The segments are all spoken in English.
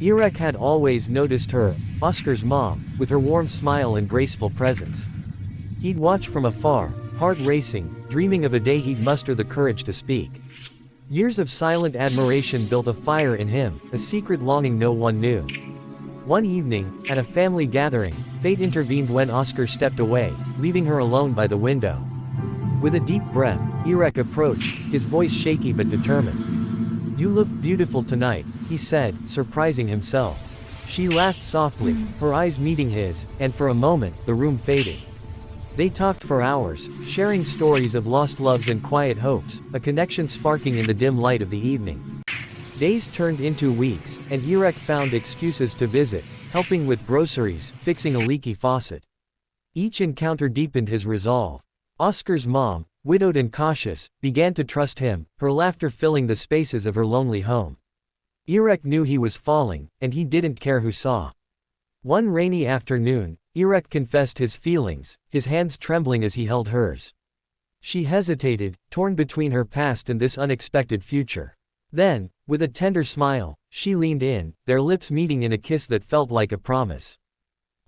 Irek had always noticed her, Oskar's mom, with her warm smile and graceful presence. He'd watch from afar, heart racing, dreaming of a day he'd muster the courage to speak. Years of silent admiration built a fire in him, a secret longing no one knew. One evening, at a family gathering, fate intervened when Oskar stepped away, leaving her alone by the window. With a deep breath, Irek approached, his voice shaky but determined. "You look beautiful tonight," he said, surprising himself. She laughed softly, her eyes meeting his, and for a moment, the room faded. They talked for hours, sharing stories of lost loves and quiet hopes, a connection sparking in the dim light of the evening. Days turned into weeks, and Irek found excuses to visit, helping with groceries, fixing a leaky faucet. Each encounter deepened his resolve. Oskar's mom, widowed and cautious, began to trust him, her laughter filling the spaces of her lonely home. Irek knew he was falling, and he didn't care who saw. One rainy afternoon, Irek confessed his feelings, his hands trembling as he held hers. She hesitated, torn between her past and this unexpected future. Then, with a tender smile, she leaned in, their lips meeting in a kiss that felt like a promise.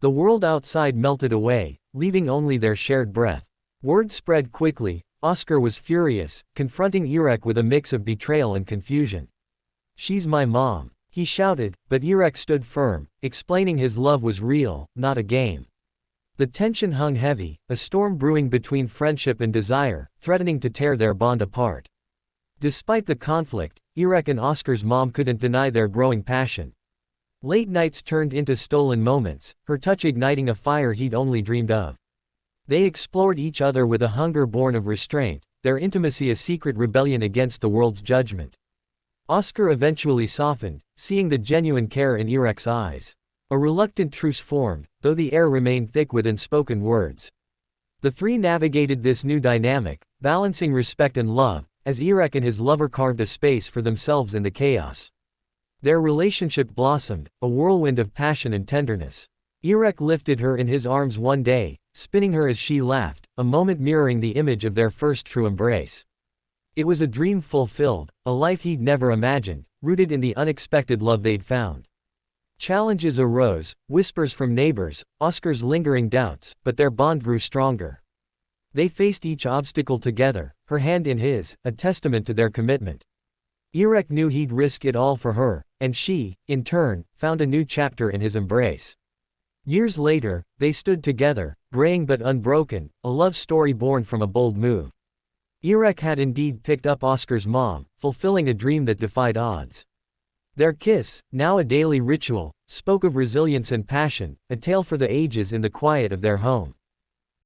The world outside melted away, leaving only their shared breath. Word spread quickly. Oskar was furious, confronting Irek with a mix of betrayal and confusion. "She's my mom," he shouted, but Irek stood firm, explaining his love was real, not a game. The tension hung heavy, a storm brewing between friendship and desire, threatening to tear their bond apart. Despite the conflict, Irek and Oskar's mom couldn't deny their growing passion. Late nights turned into stolen moments, her touch igniting a fire he'd only dreamed of. They explored each other with a hunger born of restraint, their intimacy a secret rebellion against the world's judgment. Oskar eventually softened, seeing the genuine care in Irek's eyes. A reluctant truce formed, though the air remained thick with unspoken words. The three navigated this new dynamic, balancing respect and love, as Irek and his lover carved a space for themselves in the chaos. Their relationship blossomed, a whirlwind of passion and tenderness. Irek lifted her in his arms one day, spinning her as she laughed, a moment mirroring the image of their first true embrace. It was a dream fulfilled, a life he'd never imagined, rooted in the unexpected love they'd found. Challenges arose, whispers from neighbors, Oskar's lingering doubts, but their bond grew stronger. They faced each obstacle together, her hand in his, a testament to their commitment. Irek knew he'd risk it all for her, and she, in turn, found a new chapter in his embrace. Years later, they stood together, graying but unbroken, a love story born from a bold move. Irek had indeed picked up Oskar's mom, fulfilling a dream that defied odds. Their kiss, now a daily ritual, spoke of resilience and passion, a tale for the ages in the quiet of their home.